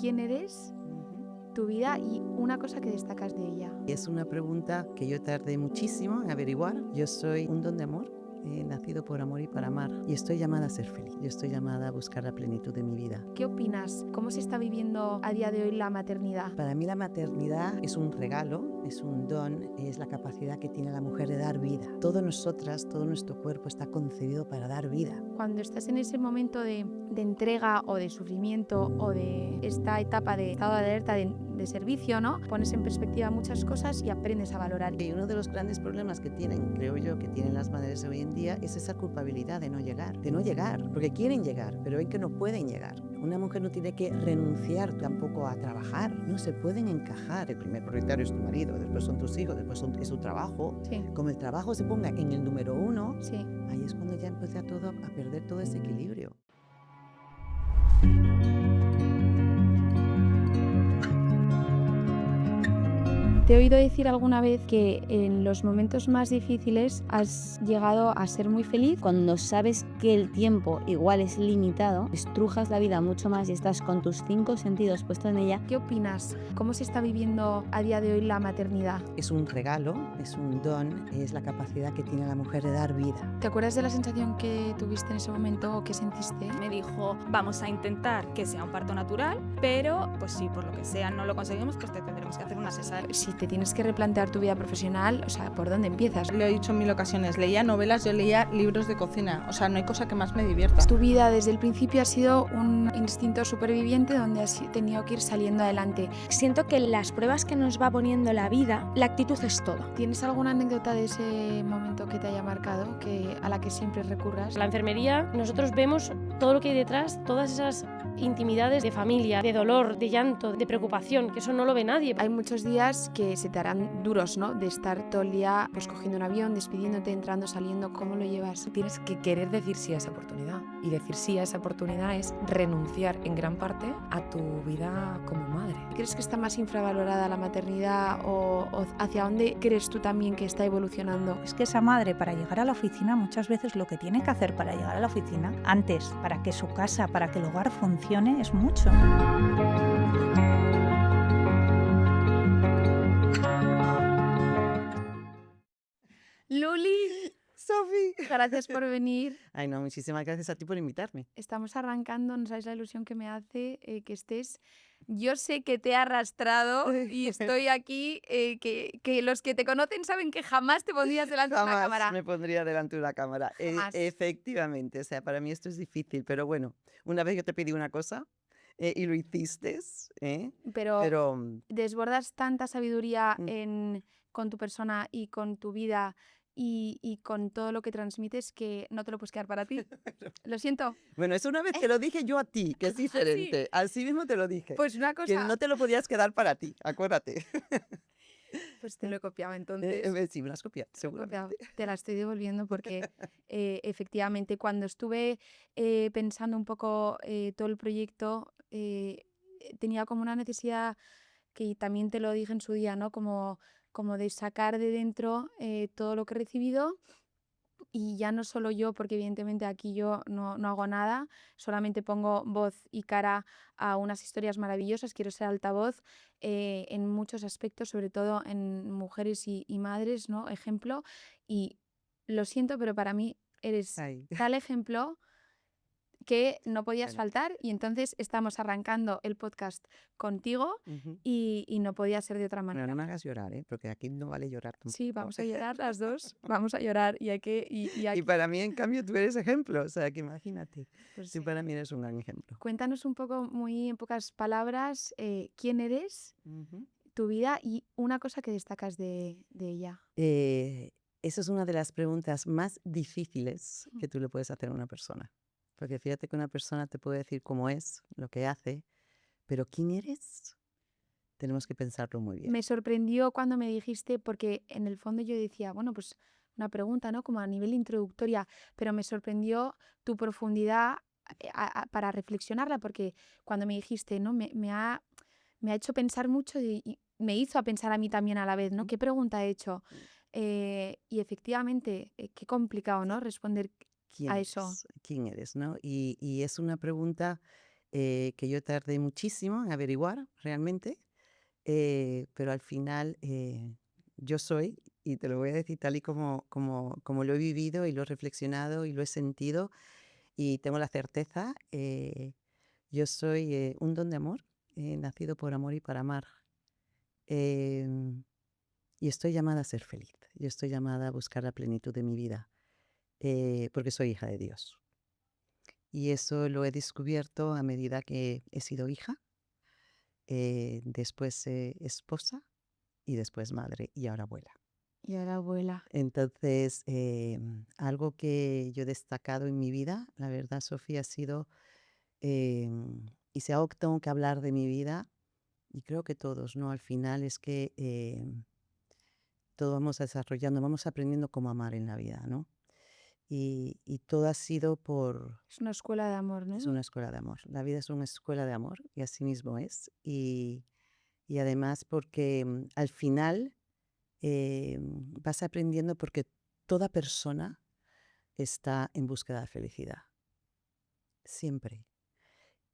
¿Quién eres, tu vida y una cosa que destacas de ella? Es una pregunta que yo tardé muchísimo en averiguar. Yo soy un don de amor, nacido por amor y para amar. Y estoy llamada a ser feliz. Yo estoy llamada a buscar la plenitud de mi vida. ¿Qué opinas? ¿Cómo se está viviendo a día de hoy la maternidad? Para mí la maternidad es un regalo, es un don, es la capacidad que tiene la mujer de dar vida. Todo nosotras, todo nuestro cuerpo está concebido para dar vida. Cuando estás en ese momento de entrega o de sufrimiento o de esta etapa de estado de alerta de servicio, ¿no? Pones en perspectiva muchas cosas y aprendes a valorar. Y uno de los grandes problemas que tienen, creo yo, que tienen las madres hoy en día es esa culpabilidad de no llegar, porque quieren llegar, pero ven que no pueden llegar. Una mujer no tiene que renunciar tampoco a trabajar, no se pueden encajar. El primer prioritario es tu marido, después son tus hijos, después es su trabajo. Sí. Como el trabajo se ponga en el número 1, Sí. ahí es cuando ya empieza todo a perder todo ese equilibrio. Te he oído decir alguna vez que en los momentos más difíciles has llegado a ser muy feliz. Cuando sabes que el tiempo igual es limitado, estrujas la vida mucho más y estás con tus 5 sentidos puestos en ella. ¿Qué opinas? ¿Cómo se está viviendo a día de hoy la maternidad? Es un regalo, es un don, es la capacidad que tiene la mujer de dar vida. ¿Te acuerdas de la sensación que tuviste en ese momento o que sentiste? Me dijo, vamos a intentar que sea un parto natural, pero pues si por lo que sea no lo conseguimos, pues te tendremos que hacer una cesárea. Si te tienes que replantear tu vida profesional, o sea, ¿por dónde empiezas? Lo he dicho en mil ocasiones, leía novelas, yo leía libros de cocina, o sea, no hay cosa que más me divierta. Tu vida desde el principio ha sido un instinto superviviente donde has tenido que ir saliendo adelante. Siento que en las pruebas que nos va poniendo la vida, la actitud es todo. ¿Tienes alguna anécdota de ese momento que te haya marcado, a la que siempre recurras? La enfermería, nosotros vemos todo lo que hay detrás, todas esas intimidades de familia, de dolor, de llanto, de preocupación, que eso no lo ve nadie. Hay muchos días que se te harán duros, ¿no? De estar todo el día pues cogiendo un avión, despidiéndote, entrando, saliendo. ¿Cómo lo llevas? Tienes que querer decir sí a esa oportunidad. Y decir sí a esa oportunidad es renunciar en gran parte a tu vida como madre. ¿Crees que está más infravalorada la maternidad o hacia dónde crees tú también que está evolucionando? Es que esa madre, para llegar a la oficina, muchas veces lo que tiene que hacer para llegar a la oficina, antes, para que su casa, para que el hogar funcione, es mucho. Luli, Sofi. gracias por venir. Ay, no, muchísimas gracias a ti por invitarme. Estamos arrancando, no sabes la ilusión que me hace que estés. Yo sé que te he arrastrado y estoy aquí, que los que te conocen saben que jamás te pondrías delante de una cámara. Jamás me pondría delante de una cámara. Jamás. Efectivamente, o sea, para mí esto es difícil, pero bueno, una vez yo te pedí una cosa y lo hiciste, Pero desbordas tanta sabiduría Mm. con tu persona y con tu vida y con todo lo que transmites que no te lo puedes quedar para ti. Lo siento. Bueno, eso una vez te lo dije yo a ti, que es diferente. Así mismo te lo dije. Pues una Que cosa, no te lo podías quedar para ti, acuérdate. pues te lo he copiado entonces. Sí, me lo has copiado, Te lo he copiado. seguramente. Te la estoy devolviendo porque efectivamente cuando estuve pensando un poco todo el proyecto, tenía como una necesidad que también te lo dije en su día, ¿no? Como de sacar de dentro todo lo que he recibido y ya no solo yo, porque evidentemente aquí yo no hago nada, solamente pongo voz y cara a unas historias maravillosas, quiero ser altavoz en muchos aspectos, sobre todo en mujeres y madres, ¿no? Ejemplo, y lo siento, pero para mí eres Ay, tal ejemplo que no podías bueno. faltar y entonces estamos arrancando el podcast contigo Ujú. y no podía ser de otra Bueno, manera. no me hagas llorar, porque aquí no vale llorar Sí, tampoco. vamos a llorar las dos, vamos a llorar y hay que... Y para mí, en cambio, tú eres ejemplo, o sea, que imagínate. pues, Tú para mí eres un gran ejemplo. cuéntanos un poco, muy en pocas palabras, quién eres, Ujú. tu vida y una cosa que destacas de ella. Esa es una de las preguntas más difíciles que tú le puedes hacer a una persona. Porque fíjate que una persona te puede decir cómo es, lo que hace, pero ¿quién eres? Tenemos que pensarlo muy bien. Me sorprendió cuando me dijiste, porque en el fondo yo decía, bueno, pues una pregunta, ¿no? Como a nivel introductoria, pero me sorprendió tu profundidad para reflexionarla, porque cuando me dijiste, ¿no? Me ha hecho pensar mucho y me hizo a pensar a mí también a la vez, ¿no? ¿Qué pregunta he hecho? Y efectivamente, qué complicado, ¿no? Responder a eso. ¿Quién eres, no? Y es una pregunta que yo tardé muchísimo en averiguar realmente, pero al final yo soy, y te lo voy a decir tal y como lo he vivido y lo he reflexionado y lo he sentido, y tengo la certeza, yo soy un don de amor, nacido por amor y para amar. Em, y estoy llamada a ser feliz, yo estoy llamada a buscar la plenitud de mi vida, porque soy hija de Dios. Y eso lo he descubierto a medida que he sido hija, después esposa y después madre y ahora abuela. Y ahora abuela. Entonces, algo que yo he destacado en mi vida, la verdad, Sofía, ha sido, y si algo que tengo que hablar de mi vida, y creo que todos, ¿no? Al final es que todo vamos desarrollando, vamos aprendiendo cómo amar en la vida, ¿no? Y todo ha sido por... Es una escuela de amor, Es ¿no? una escuela de amor. La vida es una escuela de amor y así mismo es. Y además porque al final vas aprendiendo porque toda persona está en búsqueda de felicidad. Siempre.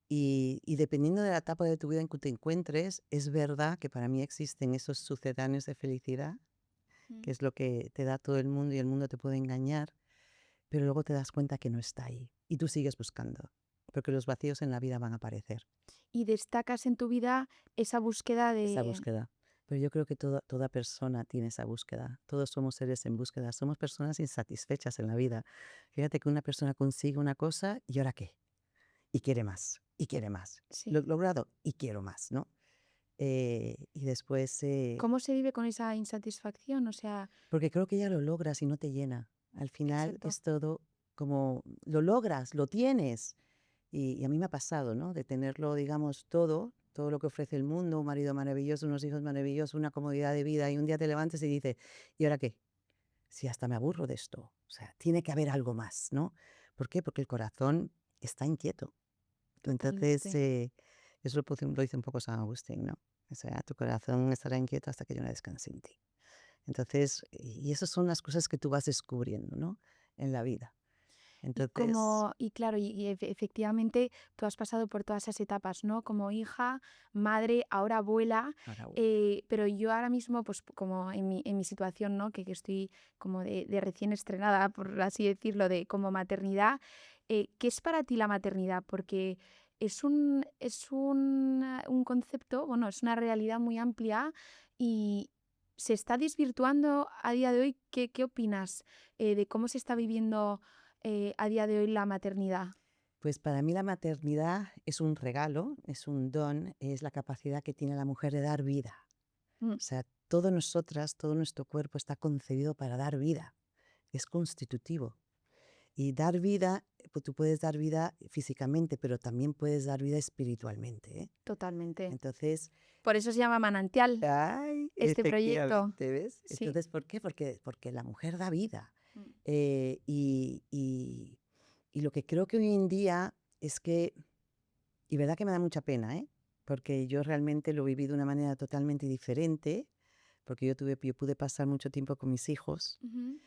Y dependiendo de la etapa de tu vida en que te encuentres, es verdad que para mí existen esos sucedáneos de felicidad, que es lo que te da todo el mundo y el mundo te puede engañar, pero luego te das cuenta que no está ahí y tú sigues buscando, porque los vacíos en la vida van a aparecer. Y destacas en tu vida esa búsqueda Esa de... búsqueda. Pero yo creo que toda persona tiene esa búsqueda. Todos somos seres en búsqueda. Somos personas insatisfechas en la vida. Fíjate que una persona consigue una cosa y ¿ahora qué? Y quiere más, y quiere más. Lo he Sí. logrado y quiero más, ¿no? Y después, ¿Cómo se vive con esa insatisfacción? O sea, porque creo que ya lo logras y no te llena. Al final exacto. es todo como lo logras, lo tienes. Y a mí me ha pasado, ¿no? De tenerlo, digamos, todo lo que ofrece el mundo, un marido maravilloso, unos hijos maravillosos, una comodidad de vida, y un día te levantas y dices, ¿y ahora qué? Si hasta me aburro de esto. O sea, tiene que haber algo más, ¿no? ¿Por qué? Porque el corazón está inquieto. Entonces, Totalmente. eso lo dice un poco San Agustín, ¿no? O sea, tu corazón estará inquieto hasta que yo no descanse en ti. Entonces, y esas son las cosas que tú vas descubriendo, ¿no? En la vida. Entonces, Y claro, efectivamente tú has pasado por todas esas etapas, ¿no? Como hija, madre, ahora abuela, ahora bueno. pero yo ahora mismo, pues como en mi situación, ¿no? Que estoy como de recién estrenada, por así decirlo, de como maternidad, ¿qué es para ti la maternidad? Porque un concepto, bueno, es una realidad muy amplia y se está desvirtuando a día de hoy. ¿Qué opinas de cómo se está viviendo a día de hoy la maternidad? Pues para mí la maternidad es un regalo, es un don, es la capacidad que tiene la mujer de dar vida. Mm, O sea, todo nosotras, todo nuestro cuerpo está concebido para dar vida, es constitutivo. Y dar vida, pues tú puedes dar vida físicamente, pero también puedes dar vida espiritualmente, ¿eh? totalmente. Entonces, Por eso se llama Manantial, ay, este proyecto. efectivamente, ¿ves? Sí. Entonces, ¿por qué? Porque la mujer da vida. Mm. Y lo que creo que hoy en día es que, y verdad que me da mucha pena, ¿eh? Porque yo realmente lo viví de una manera totalmente diferente, porque yo pude pasar mucho tiempo con mis hijos, Ujú.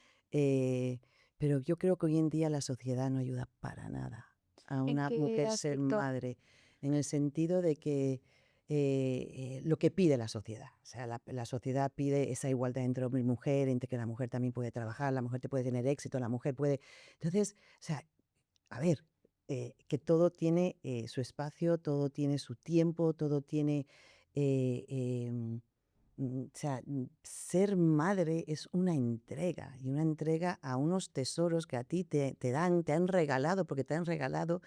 pero yo creo que hoy en día la sociedad no ayuda para nada a ¿En una qué mujer ser aspecto? madre, en el sentido de que lo que pide la sociedad, o sea, la sociedad pide esa igualdad entre hombre y mujer, entre que la mujer también puede trabajar, la mujer te puede tener éxito, la mujer puede... Entonces, o sea, a ver, que todo tiene su espacio, todo tiene su tiempo, todo tiene... eh, em, o sea, ser madre es una entrega y una entrega a unos tesoros que a ti te dan, te han regalado, porque te han regalado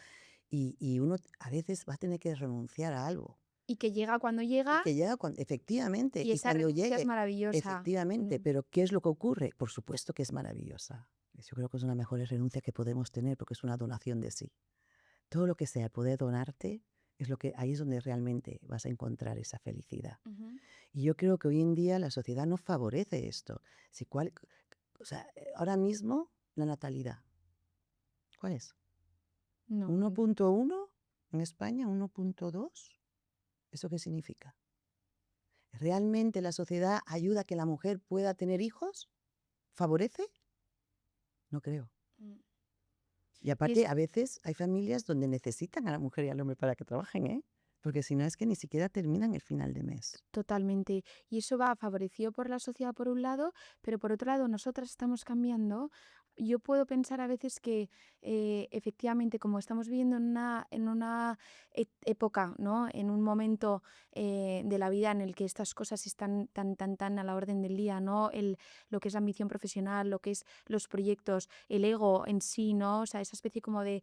y uno a veces va a tener que renunciar a algo. Y que llega cuando Y llega que llega efectivamente, y y esa cuando renuncia es llegue, maravillosa. efectivamente, Mm. pero ¿qué es lo que ocurre? Por supuesto que es maravillosa. Yo creo que es una mejor renuncia que podemos tener porque es una donación de sí. Todo lo que sea poder donarte es lo que ahí es donde realmente vas a encontrar esa felicidad. Ujú. Y yo creo que hoy en día la sociedad no favorece esto. O sea, ahora mismo la natalidad, ¿cuál es? No. 1.1 en España, 1.2. ¿Eso qué significa? ¿Realmente la sociedad ayuda a que la mujer pueda tener hijos? ¿Favorece? No creo. Mm. Y aparte, a veces hay familias donde necesitan a la mujer y al hombre para que trabajen, ¿eh? Porque si no es que ni siquiera terminan el final de mes. Totalmente. Y eso va favorecido por la sociedad por un lado, pero por otro lado nosotras estamos cambiando. Yo puedo pensar a veces que efectivamente como estamos viviendo en una época, ¿no? En un momento de la vida en el que estas cosas están tan a la orden del día, ¿no? Lo que es la ambición profesional, lo que es los proyectos, el ego en sí, ¿no? O sea, esa especie como de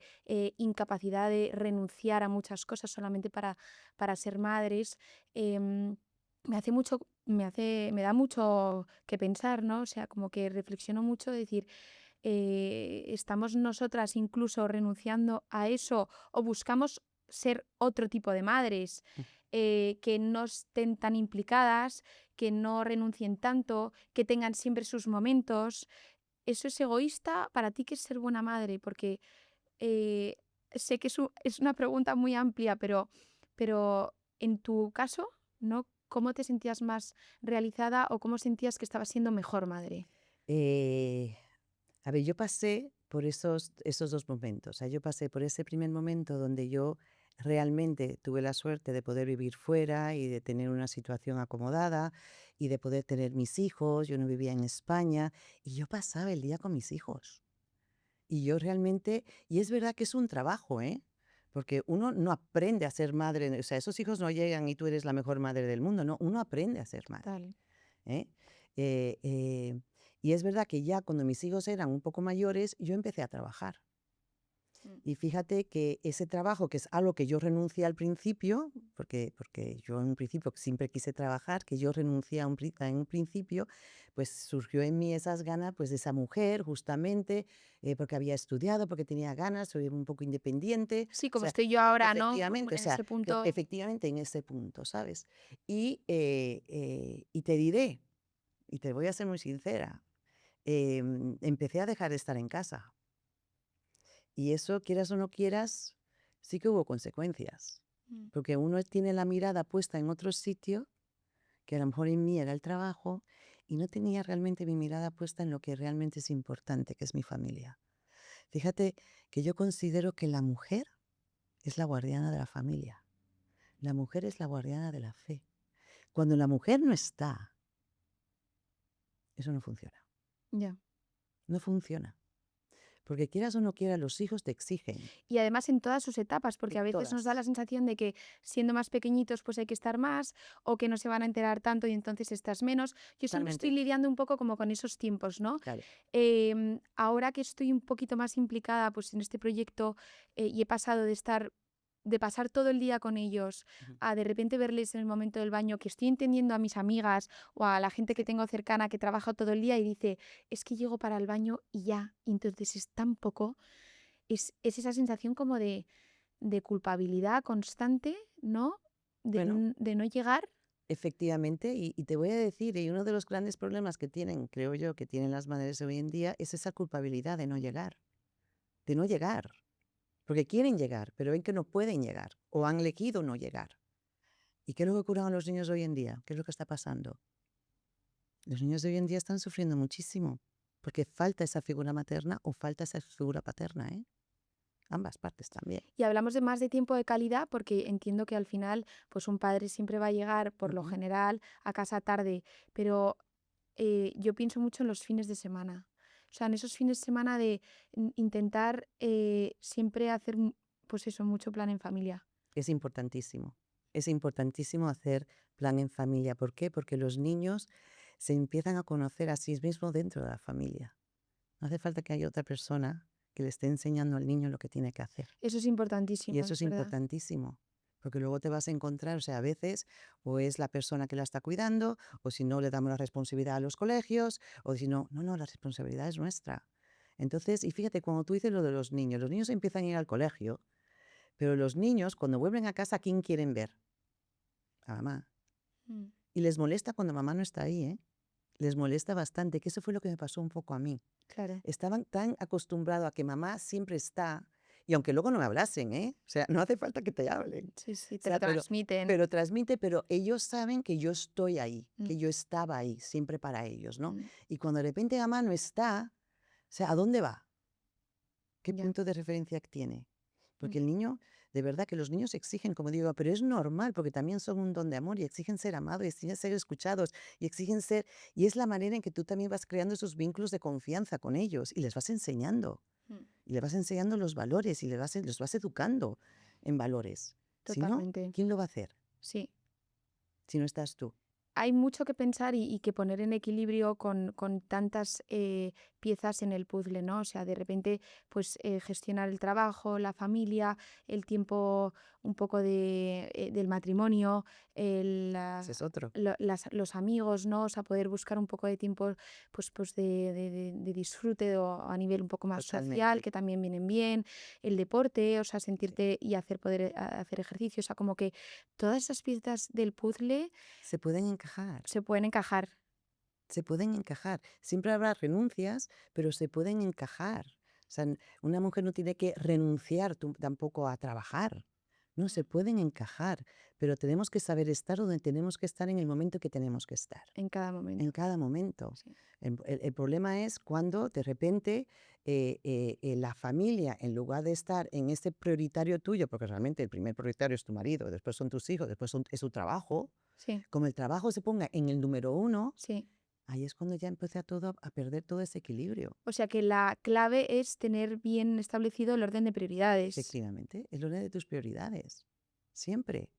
incapacidad de renunciar a muchas cosas solamente para ser madres. Me da mucho que pensar, ¿no? O sea, como que reflexiono mucho de decir, ¿estamos nosotras incluso renunciando a eso o buscamos ser otro tipo de madres que no estén tan implicadas, que no renuncien tanto, que tengan siempre sus momentos? ¿Eso es egoísta? ¿Para ti qué es ser buena madre? Porque eh, sé que es una pregunta muy amplia, pero en tu caso, ¿no? ¿Cómo te sentías más realizada o cómo sentías que estabas siendo mejor madre? Eh, a ver, yo pasé por esos dos momentos. O sea, yo pasé por ese primer momento donde yo realmente tuve la suerte de poder vivir fuera y de tener una situación acomodada y de poder tener mis hijos. Yo no vivía en España y yo pasaba el día con mis hijos. Y yo realmente, y es verdad que es un trabajo, ¿eh? Porque uno no aprende a ser madre, o sea, esos hijos no llegan y tú eres la mejor madre del mundo, no, uno aprende a ser madre. Total. ¿Eh? Eh, eh, y es verdad que ya cuando mis hijos eran un poco mayores, yo empecé a trabajar. Y fíjate que ese trabajo, que es algo que yo renuncié al principio, porque yo en un principio siempre quise trabajar, que yo renuncié en un principio, pues surgió en mí esas ganas pues, de esa mujer, justamente, porque había estudiado, porque tenía ganas, soy un poco independiente. Sí, O como sea, estoy yo ahora, ¿no? efectivamente, o En sea, ese punto. efectivamente en ese punto, ¿sabes? Y te diré, y te voy a ser muy sincera, empecé a dejar de estar en casa. Y eso, quieras o no quieras, sí que hubo consecuencias. Mm. Porque uno tiene la mirada puesta en otro sitio, que a lo mejor en mí era el trabajo, y no tenía realmente mi mirada puesta en lo que realmente es importante, que es mi familia. Fíjate que yo considero que la mujer es la guardiana de la familia. La mujer es la guardiana de la fe. Cuando la mujer no está, eso no funciona. Ya. No funciona. Porque quieras o no quieras, los hijos te exigen. Y además en todas sus etapas, porque En a veces nos da la todas. sensación de que siendo más pequeñitos pues hay que estar más o que no se van a enterar tanto y entonces estás menos. Yo siempre estoy Totalmente. lidiando un poco como con esos tiempos, ¿no? Claro. Ahora que estoy un poquito más implicada pues en este proyecto y he pasado de pasar todo el día con ellos Ujú. a de repente verles en el momento del baño, que estoy entendiendo a mis amigas o a la gente que tengo cercana que trabaja todo el día y dice, es que llego para el baño y ya, y entonces es tan poco, es esa sensación como de culpabilidad constante, ¿no? Bueno, De no llegar. efectivamente, y te voy a decir, y uno de los grandes problemas que tienen, creo yo, que tienen las madres hoy en día, es esa culpabilidad de no llegar, porque quieren llegar, pero ven que no pueden llegar, o han elegido no llegar. ¿Y qué es lo que ocurre con los niños hoy en día? ¿Qué es lo que está pasando? Los niños de hoy en día están sufriendo muchísimo, porque falta esa figura materna o falta esa figura paterna, ¿eh? Ambas partes también. Y hablamos de más de tiempo de calidad porque entiendo que al final pues un padre siempre va a llegar por lo Ujú. general a casa tarde, pero yo pienso mucho en los fines de semana. O sea, en esos fines de semana de intentar siempre hacer, pues eso, mucho plan en familia. Es importantísimo. Es importantísimo hacer plan en familia. ¿Por qué? Porque los niños se empiezan a conocer a sí mismos dentro de la familia. No hace falta que haya otra persona que le esté enseñando al niño lo que tiene que hacer. Eso es Y importantísimo, eso es es verdad. importantísimo. Porque luego te vas a encontrar, o sea, a veces o es la persona que la está cuidando, o si no le damos la responsabilidad a los colegios, o si no, la responsabilidad es nuestra. Entonces, y fíjate, cuando tú dices lo de los niños empiezan a ir al colegio, pero los niños cuando vuelven a casa, ¿a quién quieren ver? A mamá. Mm. Y les molesta cuando mamá no está ahí, ¿eh? Les molesta bastante, que eso fue lo que me pasó un poco a mí. Claro. Estaban tan acostumbrados a que mamá siempre está, y aunque luego no me hablasen, ¿eh? O sea, no hace falta que te hablen. Sí, sí, O te sea, lo transmiten. pero transmite, pero ellos saben que yo estoy ahí, Mm. que yo estaba ahí, siempre para ellos, ¿no? Mm. Y cuando de repente mamá no está, o sea, ¿a dónde va? ¿Qué Ya. punto de referencia tiene? Porque Mm. el niño, de verdad que los niños exigen, como digo, pero es normal porque también son un don de amor y exigen ser amados y exigen ser escuchados y exigen ser, y es la manera en que tú también vas creando esos vínculos de confianza con ellos y les vas enseñando. Mm. Y les vas enseñando los valores y los vas educando en valores. Si no, Totalmente. ¿quién lo va a hacer Sí. si no estás tú? Hay mucho que pensar y que poner en equilibrio con tantas piezas en el puzzle, ¿no? O sea, de repente, pues gestionar el trabajo, la familia, el tiempo un poco del matrimonio, Ese es otro. los amigos, ¿no? O sea, poder buscar un poco de tiempo pues de disfrute o a nivel un poco más social, Totalmente. que también vienen bien, el deporte, o sea, sentirte y hacer ejercicio, o sea, como que todas esas piezas del puzzle Se pueden encajar. se pueden encajar. Se pueden encajar. Siempre habrá renuncias, pero se pueden encajar. O sea, una mujer no tiene que renunciar tampoco a trabajar. No, se pueden encajar, pero tenemos que saber estar donde tenemos que estar en el momento que tenemos que estar. En cada momento. En cada momento. Sí. El problema es cuando de repente la familia, en lugar de estar en este prioritario tuyo, porque realmente el primer prioritario es tu marido, después son tus hijos, después es tu trabajo, Sí, como el trabajo se ponga en el número 1, sí. ahí es cuando ya empieza todo a perder todo ese equilibrio. O sea que la clave es tener bien establecido el orden de prioridades. Efectivamente, el orden de tus prioridades, siempre.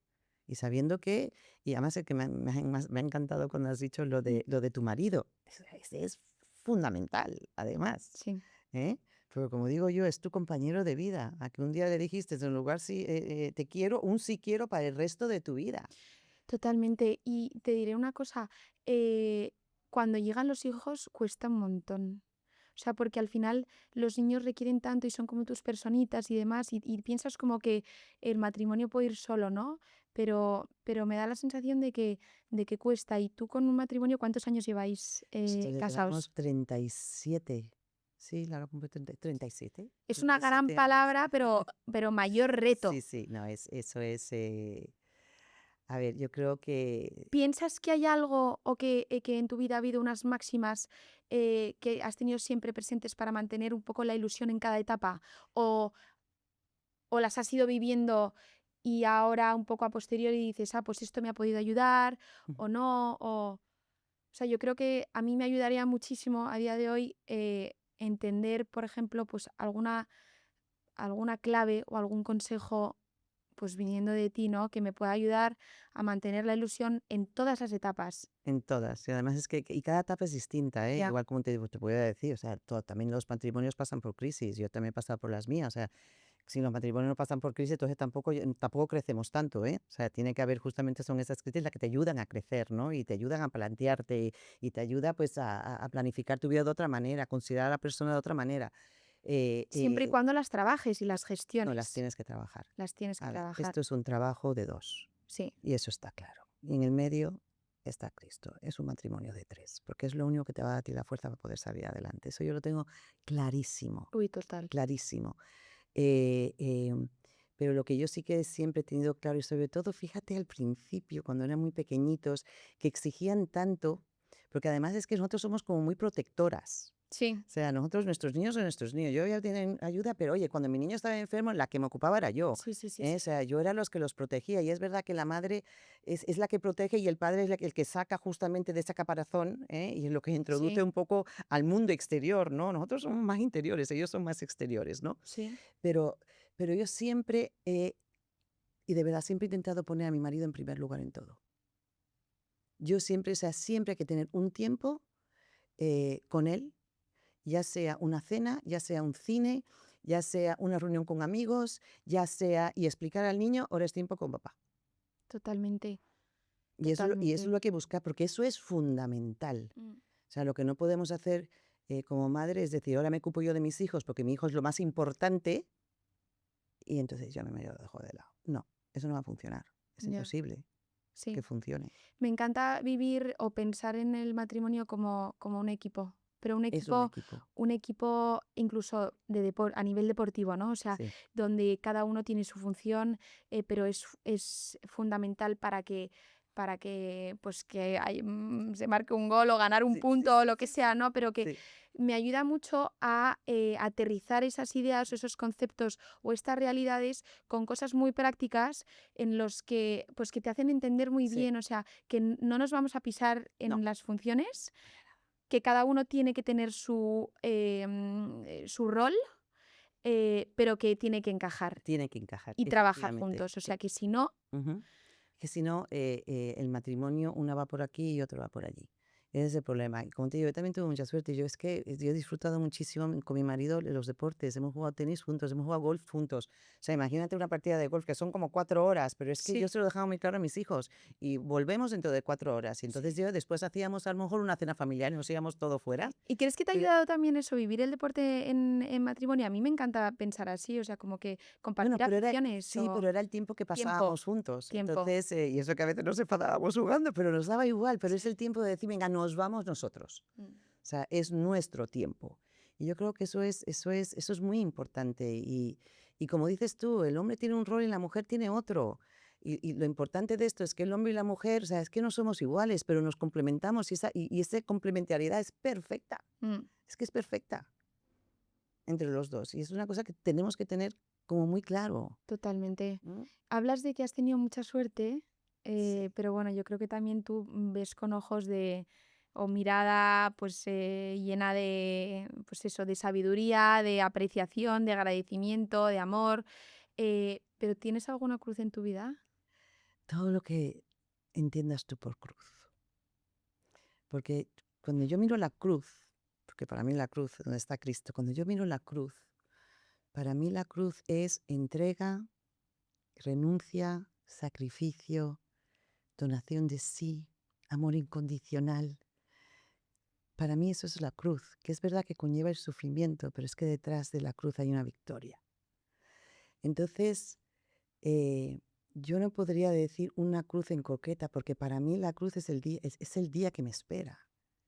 Y sabiendo que, y además es que me ha encantado cuando has dicho lo de tu marido, ese es fundamental, además. Sí, ¿Eh? Pero como digo yo, es tu compañero de vida. A que un día le dijiste, en lugar sí, te quiero, un sí quiero para el resto de tu vida. totalmente. Y te diré una cosa, cuando llegan los hijos cuesta un montón. O sea, porque al final los niños requieren tanto y son como tus personitas y demás, y piensas como que el matrimonio puede ir solo, ¿no? Pero me da la sensación de que cuesta. ¿Y tú con un matrimonio cuántos años lleváis Llevamos casados? 37. Sí, la cumple 37. Es una gran 37 años. palabra, pero mayor reto. Sí, sí, no, eso es. A ver, yo creo que ¿Piensas que hay algo o que en tu vida ha habido unas máximas que has tenido siempre presentes para mantener un poco la ilusión en cada etapa? ¿O las has ido viviendo y ahora un poco a posteriori dices, pues esto me ha podido ayudar o no? O sea, yo creo que a mí me ayudaría muchísimo a día de hoy entender, por ejemplo, pues alguna clave o algún consejo pues viniendo de ti, ¿no? Que me pueda ayudar a mantener la ilusión en todas las etapas. en todas. Y además es que y cada etapa es distinta, ¿eh? Ya. Igual como te voy a decir, o sea, también los matrimonios pasan por crisis. Yo también he pasado por las mías. O sea, si los matrimonios no pasan por crisis, entonces tampoco crecemos tanto, ¿eh? O sea, tiene que haber justamente son esas crisis las que te ayudan a crecer, ¿no? Y te ayudan a plantearte y te ayuda pues a planificar tu vida de otra manera, a considerar a la persona de otra manera. Siempre y cuando las trabajes y las No, gestiones. las tienes que trabajar. Las tienes que A ver, trabajar. esto es un trabajo de 2 Sí, y eso está claro. Y en el medio está Cristo. Es un matrimonio de 3, porque es lo único que te va a dar a ti la fuerza para poder salir adelante. Eso yo lo tengo clarísimo, uy, total. clarísimo. Eh, em, pero lo que yo sí que siempre he tenido claro, y sobre todo, fíjate al principio, cuando eran muy pequeñitos, que exigían tanto, porque además es que nosotros somos como muy protectoras. Sí, O sea, nuestros niños son nuestros niños. Yo ya tienen ayuda, pero oye, cuando mi niño estaba enfermo, la que me ocupaba era yo. sí, sí, sí. O sea, yo era los que los protegía. Y es verdad que la madre es la que protege y el padre es el que saca justamente de ese caparazón, y es lo que introduce Sí. un poco al mundo exterior, ¿no? Nosotros somos más interiores, ellos son más exteriores, ¿no? Sí, Pero yo siempre, y de verdad, siempre he intentado poner a mi marido en primer lugar en todo. Yo siempre, o sea, siempre hay que tener un tiempo con él, ya sea una cena, ya sea un cine, ya sea una reunión con amigos, ya sea, y explicar al niño, ahora es tiempo con papá. totalmente. Y eso es Totalmente. lo que hay que buscar, porque eso es fundamental. Mm, O sea, lo que no podemos hacer como madre es decir, ahora me ocupo yo de mis hijos porque mi hijo es lo más importante y entonces yo me lo dejo de lado. No, eso no va a funcionar. Es Ya. imposible Sí. que funcione. Me encanta vivir o pensar en el matrimonio como un equipo, pero un Es un equipo, equipo. un equipo incluso a nivel deportivo, ¿no? O sea, Sí. donde cada uno tiene su función, pero es fundamental para que, pues, se marque un gol o ganar un Sí, sí, punto o sí, lo que sí, sea, ¿no? Pero que sí, me ayuda mucho a aterrizar esas ideas o esos conceptos o estas realidades con cosas muy prácticas en los que, pues, que te hacen entender muy sí. bien, o sea, que no nos vamos a pisar No, en las funciones, que cada uno tiene que tener su rol, pero que tiene que encajar tiene que encajar, y trabajar efectivamente. juntos. O sea, que si no, Ujú. Que si no, el matrimonio, una va por aquí y otro va por allí. Ese es el problema. Y como te digo, yo también tuve mucha suerte. Yo es que yo he disfrutado muchísimo con mi marido los deportes. Hemos jugado tenis juntos, hemos jugado golf juntos. O sea, imagínate una partida de golf que son como 4 horas, pero es que yo sí, se lo dejaba muy claro a mis hijos. Y volvemos dentro de 4 horas. Y entonces sí. yo después hacíamos a lo mejor una cena familiar y nos íbamos todo fuera. ¿Y crees que te ha Pero, ayudado también eso, vivir el deporte en matrimonio? A mí me encanta pensar así, o sea, como que bueno, compartir pero era, aficiones sí, o pero era el tiempo que tiempo, pasábamos juntos. tiempo. Entonces, y eso que a veces nos enfadábamos jugando, pero nos daba igual. Pero es Sí. el tiempo de decir, venga, nos vamos nosotros. Mm. O sea, es nuestro tiempo. Y yo creo que eso es muy importante. Y como dices tú, el hombre tiene un rol y la mujer tiene otro. Y lo importante de esto es que el hombre y la mujer, o sea, es que no somos iguales, pero nos complementamos y esa complementariedad es perfecta. Mm, Es que es perfecta entre los dos. Y es una cosa que tenemos que tener como muy claro. totalmente. ¿Mm? Hablas de que has tenido mucha suerte, Sí. pero bueno, yo creo que también tú ves con ojos o mirada pues llena de, pues eso, de sabiduría, de apreciación, de agradecimiento, de amor. ¿Pero tienes alguna cruz en tu vida? Todo lo que entiendas tú por cruz. Porque cuando yo miro la cruz, porque para mí la cruz, donde está Cristo, cuando yo miro la cruz, para mí la cruz es entrega, renuncia, sacrificio, donación de sí, amor incondicional. Para mí eso es la cruz, que es verdad que conlleva el sufrimiento, pero es que detrás de la cruz hay una victoria. Entonces, eh, yo no podría decir una cruz en concreta, porque para mí la cruz es el día que me espera.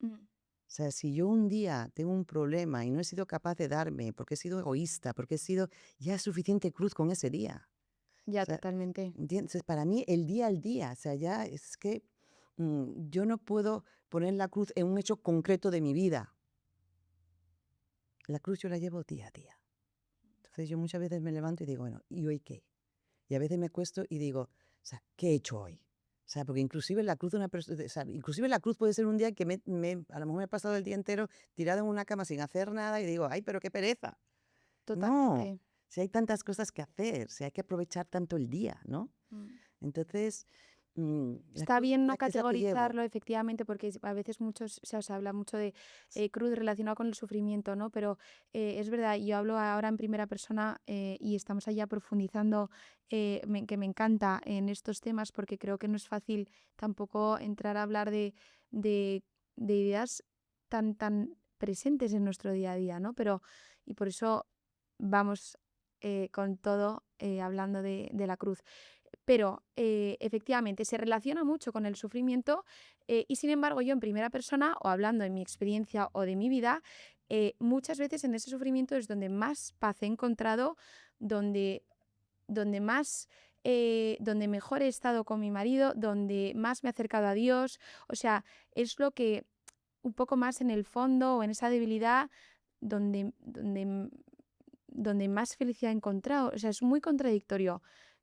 Mm, O sea, si yo un día tengo un problema y no he sido capaz de darme, porque he sido egoísta, porque ya es suficiente cruz con ese día. O ya, sea, totalmente. ¿entiendes? Entonces, para mí el día al día, o sea, ya es que yo no puedo poner la cruz en un hecho concreto de mi vida. La cruz yo la llevo día a día. Entonces yo muchas veces me levanto y digo, bueno, ¿y hoy qué? Y a veces me acuesto y digo, o sea, ¿qué he hecho hoy? O sea, porque inclusive la cruz de una persona, o sea, inclusive la cruz puede ser un día que a lo mejor me he pasado el día entero tirado en una cama sin hacer nada y digo, ay, pero qué pereza. No, Totalmente. si hay tantas cosas que hacer, si hay que aprovechar tanto el día, ¿no? Mm. Entonces, la Está cruz bien no es que esa que llevo. categorizarlo, efectivamente, porque a veces o sea, se habla mucho de cruz relacionado con el sufrimiento, ¿no? Pero es verdad, yo hablo ahora en primera persona y estamos allá profundizando, que me encanta en estos temas porque creo que no es fácil tampoco entrar a hablar de, de ideas tan presentes en nuestro día a día, ¿no? Y por eso vamos con todo hablando de la cruz. Pero efectivamente se relaciona mucho con el sufrimiento y sin embargo yo en primera persona o hablando de mi experiencia o de mi vida, muchas veces en ese sufrimiento es donde más paz he encontrado, donde, donde mejor he estado con mi marido, donde más me he acercado a Dios, o sea, es lo que un poco más en el fondo o en esa debilidad donde más felicidad he encontrado, o sea, es muy contradictorio.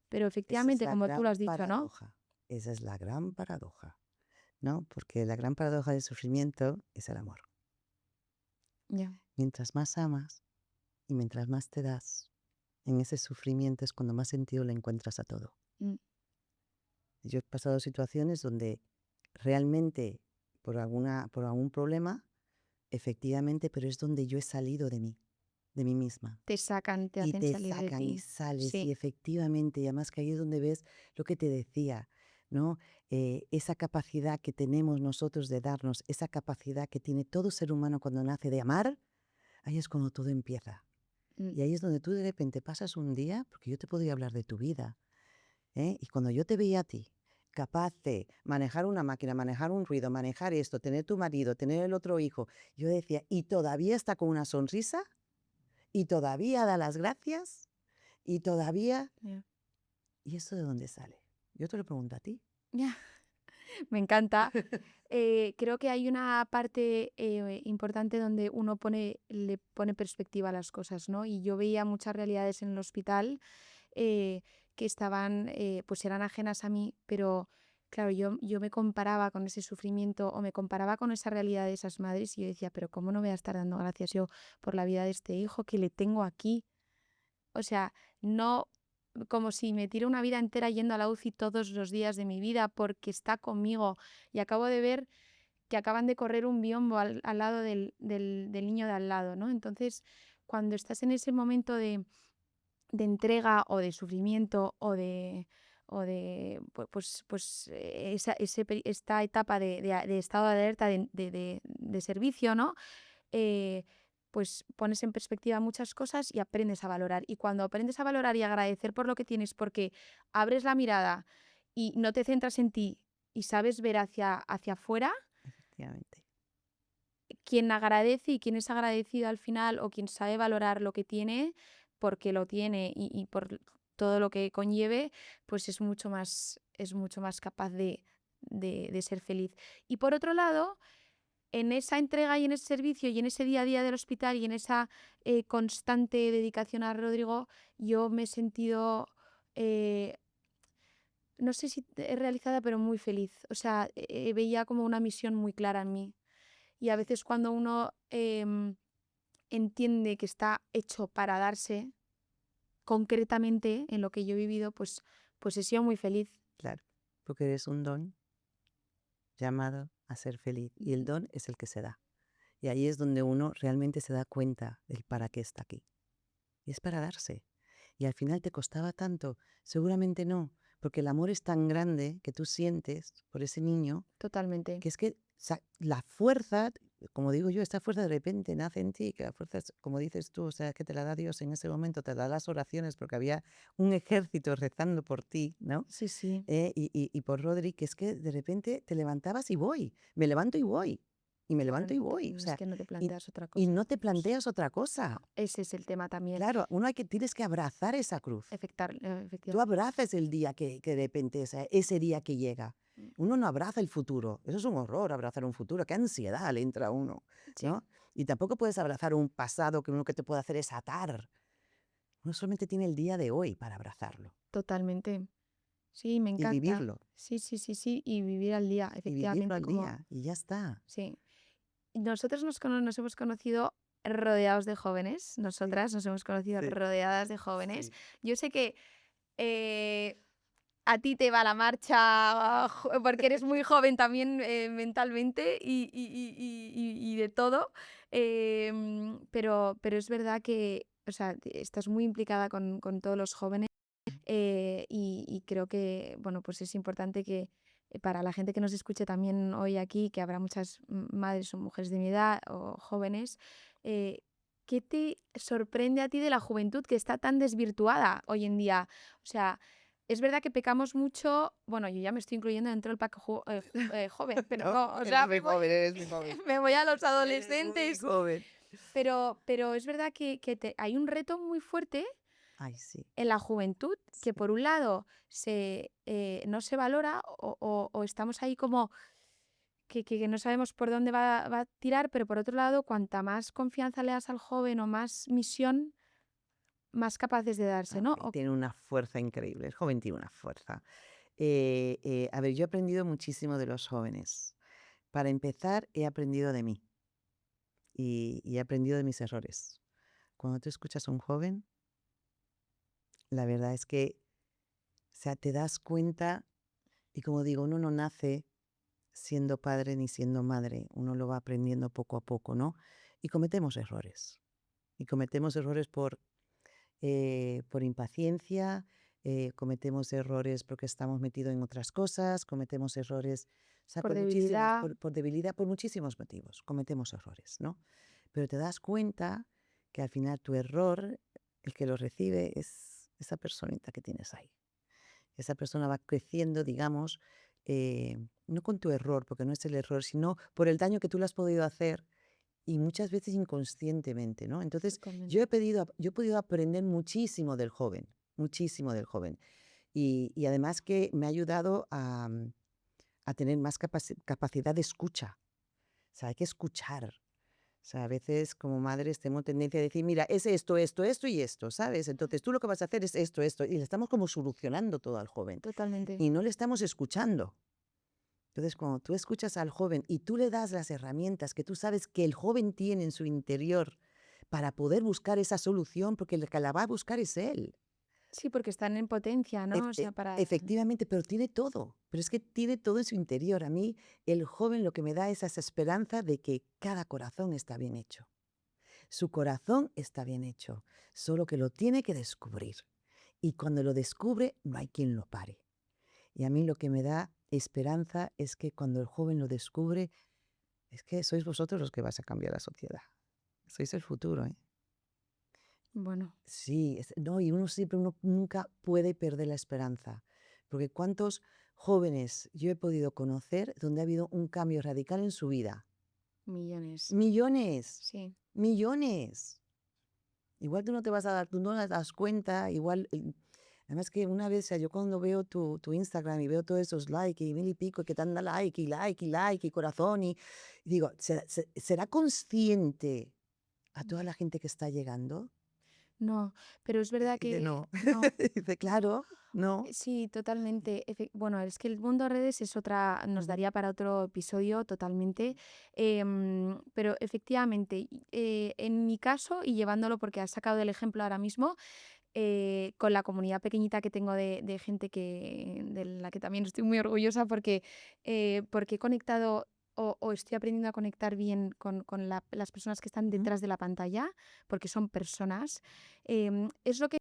Pero Esa es efectivamente, la como tú lo gran has dicho, ¿no? paradoja. Esa es la gran paradoja, ¿no? Porque la gran paradoja del sufrimiento es el amor. Ya. Mientras más amas y mientras más te das, en ese sufrimiento es cuando más sentido le encuentras a todo. Mm, Yo he pasado situaciones donde realmente por algún problema, efectivamente, pero es donde yo he salido de mí misma. Te sacan, te Y hacen te salir de sacan y ti. sales y Sí, efectivamente, y además que ahí es donde ves lo que te decía, ¿no? Esa capacidad que tenemos nosotros de darnos, esa capacidad que tiene todo ser humano cuando nace de amar, ahí es cuando todo empieza. mm, Y ahí es donde tú de repente pasas un día, porque yo te podría hablar de tu vida, ¿eh? Y cuando yo te veía a ti, capaz de manejar una máquina, manejar un ruido, manejar esto, tener tu marido, tener el otro hijo, yo decía, ¿y todavía está con una sonrisa? ¿Y todavía da las gracias? ¿Y todavía? ya. ¿Y eso de dónde sale? Yo te lo pregunto a ti. Ya. Me encanta. Creo que hay una parte importante donde uno le pone perspectiva a las cosas, ¿no? Y yo veía muchas realidades en el hospital que estaban, pues eran ajenas a mí, pero claro, yo me comparaba con ese sufrimiento o me comparaba con esa realidad de esas madres y yo decía, pero ¿cómo no voy a estar dando gracias yo por la vida de este hijo que le tengo aquí? O sea, no como si me tiro una vida entera yendo a la UCI todos los días de mi vida porque está conmigo y acabo de ver que acaban de correr un biombo al lado del niño de al lado, ¿no? Entonces, cuando estás en ese momento de entrega o de sufrimiento esta etapa de estado de alerta de servicio, ¿no? Eh, pues pones en perspectiva muchas cosas y aprendes a valorar. Y cuando aprendes a valorar y agradecer por lo que tienes, porque abres la mirada y no te centras en ti y sabes ver hacia afuera, Efectivamente. quien agradece y quien es agradecido al final o quien sabe valorar lo que tiene porque lo tiene y por todo lo que conlleve, pues es mucho más capaz de ser feliz. Y por otro lado, en esa entrega y en ese servicio y en ese día a día del hospital y en esa constante dedicación a Rodrigo, yo me he sentido, no sé si realizada, pero muy feliz. O sea, veía como una misión muy clara en mí. Y a veces cuando uno entiende que está hecho para darse, concretamente en lo que yo he vivido, pues he sido muy feliz. Claro, porque eres un don llamado a ser feliz y el don es el que se da. Y ahí es donde uno realmente se da cuenta del para qué está aquí. Y es para darse. Y al final te costaba tanto. Seguramente no, porque el amor es tan grande que tú sientes por ese niño. Totalmente. Que es que la fuerza, como digo yo, esta fuerza de repente nace en ti, que la fuerza es, como dices tú, o sea, que te la da Dios en ese momento, te da las oraciones porque había un ejército rezando por ti, ¿no? Sí, sí. Y por Rodri, que es que de repente te levantabas y voy, me levanto y voy, y me levanto y voy, o Es sea, que no te y, planteas otra cosa. y no te planteas otra cosa. Ese es el tema también. Claro, tienes que abrazar esa cruz. Tú Efectivamente. abrazas el día que de repente, o sea, ese día que llega. Uno no abraza el futuro. Eso es un horror, abrazar un futuro. Qué ansiedad le entra a uno, Sí. ¿no? Y tampoco puedes abrazar un pasado que uno que te puede hacer es atar. Uno solamente tiene el día de hoy para abrazarlo Totalmente. Sí, me y encanta. vivirlo. Sí, y vivir al día, Y vivirlo efectivamente. al día. Y ya está. Sí. Nosotros nos hemos conocido rodeados de jóvenes. Nosotras nos hemos conocido Sí. rodeadas de jóvenes. Sí. Yo sé que a ti te va la marcha porque eres muy joven también mentalmente y de todo. Pero es verdad que, o sea, estás muy implicada con todos los jóvenes y creo que, bueno, pues es importante que para la gente que nos escuche también hoy aquí, que habrá muchas madres o mujeres de mi edad o jóvenes, ¿qué te sorprende a ti de la juventud que está tan desvirtuada hoy en día? O sea, es verdad que pecamos mucho, bueno, yo ya me estoy incluyendo dentro del pack joven, pero no, o sea, eres muy joven. me voy a los Eres muy adolescentes, joven. pero es verdad que hay un reto muy fuerte Ay, sí. en la juventud que por un lado no se valora o estamos ahí como que no sabemos por dónde va a tirar, pero por otro lado, cuanta más confianza le das al joven o más misión, más capaces de darse, ¿no? Tiene una fuerza increíble. El joven tiene una fuerza. A ver, yo he aprendido muchísimo de los jóvenes. Para empezar, he aprendido de mí y he aprendido de mis errores. Cuando tú escuchas a un joven, la verdad es que, o sea, te das cuenta y como digo, uno no nace siendo padre ni siendo madre, uno lo va aprendiendo poco a poco, ¿no? Y cometemos errores. Y cometemos errores por impaciencia, cometemos errores porque estamos metidos en otras cosas, cometemos errores, o sea, Por por debilidad. por debilidad, por muchísimos motivos, cometemos errores, ¿no? Pero te das cuenta que al final tu error, el que lo recibe es esa personita que tienes ahí. Esa persona va creciendo, digamos, no con tu error, porque no es el error, sino por el daño que tú le has podido hacer y muchas veces inconscientemente, ¿no? Entonces, yo he podido aprender muchísimo del joven, muchísimo del joven. Y además que me ha ayudado a a tener más capacidad de escucha. O sea, hay que escuchar. O sea, a veces como madres tenemos tendencia a decir, mira, es esto, esto, esto y esto, ¿sabes? Entonces tú lo que vas a hacer es esto, esto. Y le estamos como solucionando todo al joven. Totalmente. Y no le estamos escuchando. Entonces, cuando tú escuchas al joven y tú le das las herramientas que tú sabes que el joven tiene en su interior para poder buscar esa solución, porque el que la va a buscar es él. Sí, porque están en potencia, ¿no? O sea, para... Efectivamente, pero tiene todo. Pero es que tiene todo en su interior. A mí, el joven lo que me da es esa esperanza de que cada corazón está bien hecho. Su corazón está bien hecho, solo que lo tiene que descubrir. Y cuando lo descubre, no hay quien lo pare. Y a mí lo que me da esperanza es que cuando el joven lo descubre, es que sois vosotros los que vais a cambiar la sociedad. Sois el futuro, ¿eh? Bueno, Sí, no, y uno nunca puede perder la esperanza, porque cuántos jóvenes yo he podido conocer donde ha habido un cambio radical en su vida. millones. Millones, Sí. millones. Igual tú no te vas a dar, tú no te das cuenta, igual, además que una vez, o sea, yo cuando veo tu Instagram y veo todos esos likes y 1000 y pico que te dan like y like y like y corazón y digo, ¿será consciente a toda la gente que está llegando? No, pero es verdad Dice, que... no. No. Dice, claro, no. Sí, totalmente. Bueno, es que el mundo de redes es otra, nos Ujú. daría para otro episodio totalmente. Pero efectivamente, en mi caso, y llevándolo porque has sacado del ejemplo ahora mismo, con la comunidad pequeñita que tengo de gente de la que también estoy muy orgullosa porque he conectado o estoy aprendiendo a conectar bien con las personas que están detrás de la pantalla, porque son personas. Es lo que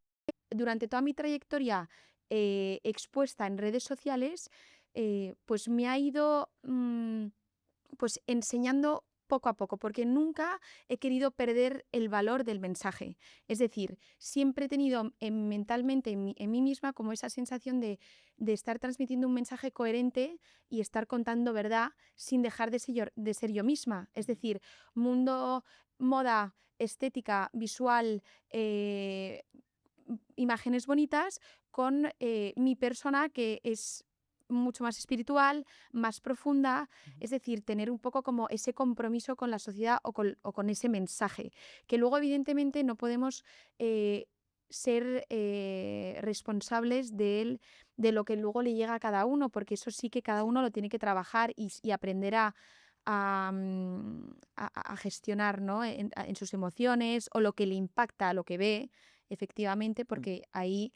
durante toda mi trayectoria expuesta en redes sociales, pues me ha ido pues enseñando poco a poco, porque nunca he querido perder el valor del mensaje. Es decir, siempre he tenido mentalmente en mí misma como esa sensación de estar transmitiendo un mensaje coherente y estar contando verdad sin dejar de ser yo misma. Es decir, mundo, moda, estética, visual, imágenes bonitas con mi persona que es mucho más espiritual, más profunda, es decir, tener un poco como ese compromiso con la sociedad o con ese mensaje, que luego evidentemente no podemos ser responsables de lo que luego le llega a cada uno, porque eso sí que cada uno lo tiene que trabajar y aprender a gestionar, ¿no? en sus emociones o lo que le impacta a lo que ve, efectivamente, porque ahí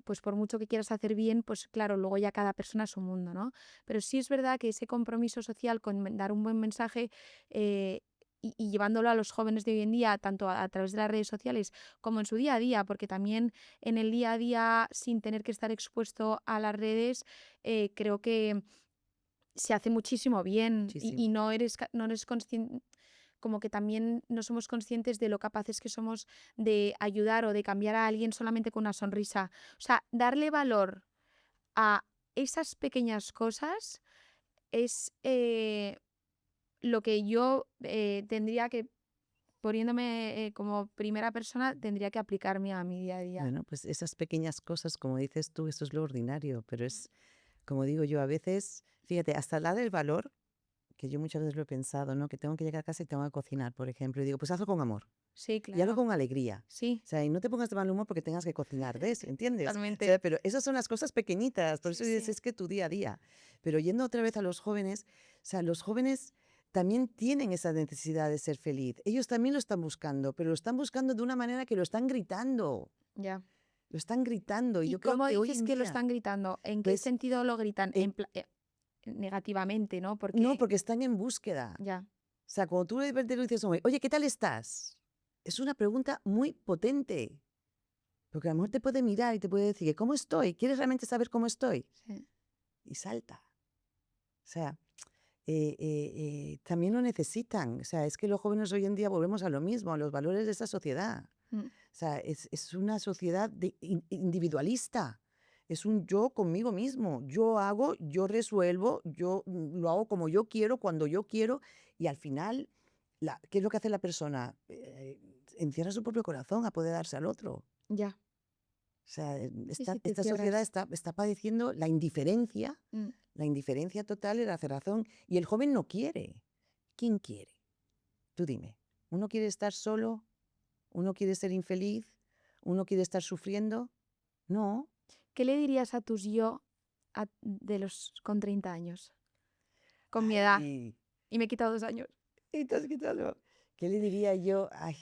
pues por mucho que quieras hacer bien, pues claro, luego ya cada persona es su mundo, ¿no? Pero sí es verdad que ese compromiso social con dar un buen mensaje y llevándolo a los jóvenes de hoy en día, tanto a través de las redes sociales como en su día a día, porque también en el día a día, sin tener que estar expuesto a las redes, creo que se hace muchísimo bien y Muchísimo. no eres consciente, como que también no somos conscientes de lo capaces que somos de ayudar o de cambiar a alguien solamente con una sonrisa. O sea, darle valor a esas pequeñas cosas es lo que yo tendría que, poniéndome como primera persona, tendría que aplicarme a mi día a día. Bueno, pues esas pequeñas cosas, como dices tú, eso es lo ordinario, pero es, como digo yo, a veces, fíjate, hasta la del valor, que yo muchas veces lo he pensado, ¿no? Que tengo que llegar a casa y tengo que cocinar, por ejemplo, y digo, pues hazlo con amor Sí, y hazlo claro. con alegría. Sí, O sea, y no te pongas de mal humor porque tengas que cocinar, ¿ves? ¿Entiendes? O totalmente. sea, pero esas son las cosas pequeñitas, por Sí, eso dices, sí. es que tu día a día. Pero yendo otra vez a los jóvenes, o sea, los jóvenes también tienen esa necesidad de ser feliz. Ellos también lo están buscando, pero lo están buscando de una manera que lo están gritando. Ya. Lo están gritando. Y ¿Y yo creo cómo que hoy dices en que lo día, están gritando? ¿En qué pues, sentido lo gritan? en- Negativamente, ¿no? no, Porque porque están en búsqueda. ya, O sea, cuando tú de repente le dices, a un güey, oye, ¿qué tal estás? Es una pregunta muy potente. Porque a lo mejor te puede mirar y te puede decir, ¿cómo estoy? ¿Quieres realmente saber cómo estoy? sí. Y salta. O sea, también lo necesitan. O sea, es que los jóvenes hoy en día volvemos a lo mismo, a los valores de esta sociedad. Mm, O sea, es una sociedad individualista. Es un yo conmigo mismo. Yo hago, yo resuelvo, yo lo hago como yo quiero, cuando yo quiero. Y al final, ¿qué es lo que hace la persona? Encierra su propio corazón a poder darse al otro. ya. O sea, Sí, sí, te esta sociedad cierras. está padeciendo la indiferencia Mm, La indiferencia total y la cerrazón. Y el joven no quiere. ¿Quién quiere? Tú dime. ¿Uno quiere estar solo? ¿Uno quiere ser infeliz? ¿Uno quiere estar sufriendo? No. ¿Qué le dirías a tus yo con 30 años? Con mi edad. Ay, Y me he quitado 2 años. y te has quitado. ¿Qué le diría yo? Ay,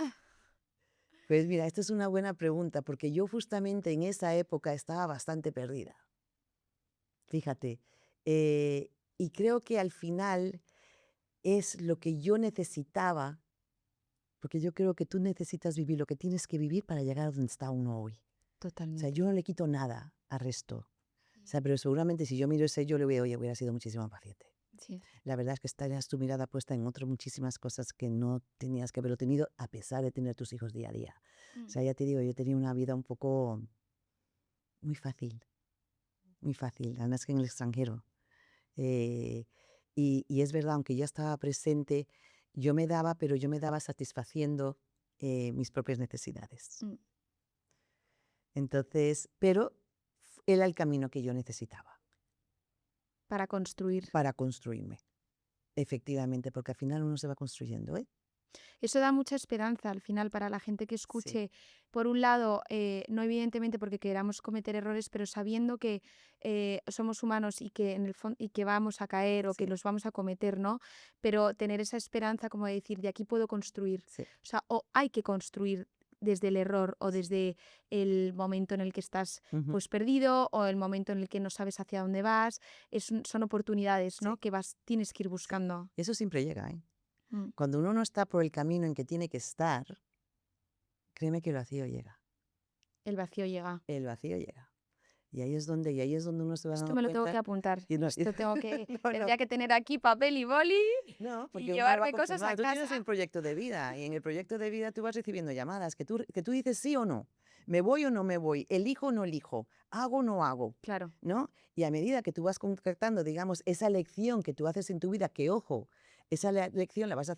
pues mira, esta es una buena pregunta, porque yo justamente en esa época estaba bastante perdida. Fíjate. Y creo que al final es lo que yo necesitaba, porque yo creo que tú necesitas vivir lo que tienes que vivir para llegar a donde está uno hoy. O sea, Totalmente. yo no le quito nada al resto. O sea, pero seguramente si yo miro ese yo le veo, oye, hubiera sido muchísimo más paciente. Sí. La verdad es que estarías tu mirada puesta en otras muchísimas cosas que no tenías que haberlo tenido a pesar de tener tus hijos día a día. O sea, ya te digo, yo tenía una vida un poco muy fácil, además que en el extranjero. Y es verdad, aunque ya estaba presente, yo me daba, pero yo me daba satisfaciendo mis propias necesidades. Mm. Entonces, pero era el camino que yo necesitaba Para construir. para construirme. Efectivamente, porque al final uno se va construyendo, ¿eh? Eso da mucha esperanza al final para la gente que escuche, por un lado, no evidentemente porque queramos cometer errores, pero sabiendo que somos humanos y que en el y que vamos a caer o que Sí. los vamos a cometer, ¿no? Pero tener esa esperanza como de decir, de aquí puedo construir. Sí. O sea, o hay que construir desde el error o desde el momento en el que estás Ujú. pues perdido o el momento en el que no sabes hacia dónde vas. Son oportunidades, ¿no? Sí. Que tienes que ir buscando. Eso siempre llega, ¿eh? Mm. Cuando uno no está por el camino en que tiene que estar, créeme que el vacío llega. El vacío llega. El vacío llega. Y ahí es donde uno se va Esto dando me lo tengo cuenta. que apuntar. y no- Esto tengo que, No, tendría que tener aquí papel y boli. No, porque y uno llevarme va cosas a conformado. Tú tienes casa. un proyecto de vida y en el proyecto de vida tú vas recibiendo llamadas que tú dices sí o no. ¿Me voy o no me voy? ¿Elijo o no elijo? ¿Hago o no hago? Claro, ¿No? Y a medida que tú vas concretando, digamos, esa elección que tú haces en tu vida, que ojo, esa elección la vas a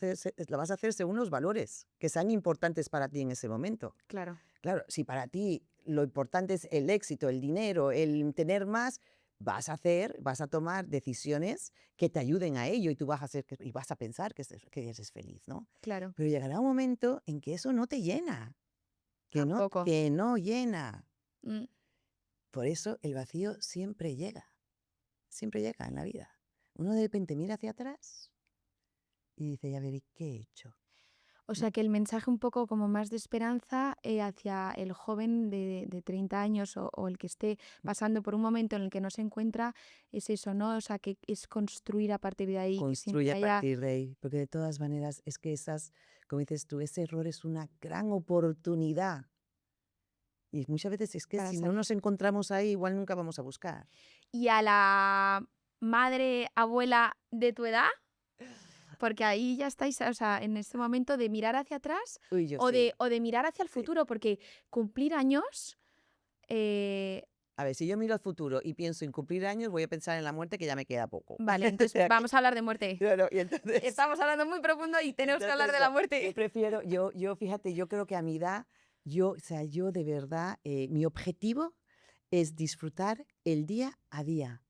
hacer según los valores que sean importantes para ti en ese momento. claro. Claro, si para ti lo importante es el éxito, el dinero, el tener más, vas a tomar decisiones que te ayuden a ello y tú vas a pensar que eres feliz, ¿no? Claro. Pero llegará un momento en que eso no te llena, Tampoco. que no llena. Mm. Por eso el vacío siempre llega en la vida. Uno de repente mira hacia atrás y dice, ya ver, ¿y qué he hecho? O sea que el mensaje un poco como más de esperanza hacia el joven de 30 años o el que esté pasando por un momento en el que no se encuentra es eso, ¿no? O sea que es construir a partir de ahí. Que siempre Construye a haya... partir de ahí, porque de todas maneras es que como dices tú, ese error es una gran oportunidad. Y muchas veces es que Para si no salir. nos encontramos ahí, igual nunca vamos a buscar. Y a la madre, abuela de tu edad, porque ahí ya estáis, o sea, en este momento de mirar hacia atrás Uy, yo o sí. de mirar hacia el Sí. futuro, porque cumplir años... A ver, si yo miro al futuro y pienso en cumplir años, voy a pensar en la muerte, que ya me queda poco. Vale, entonces sea que- vamos a hablar de muerte. Claro, y entonces, Estamos hablando muy profundo y tenemos que hablar de la Yo muerte. prefiero, fíjate, yo creo que a mi edad, yo de verdad, mi objetivo es disfrutar el día a día.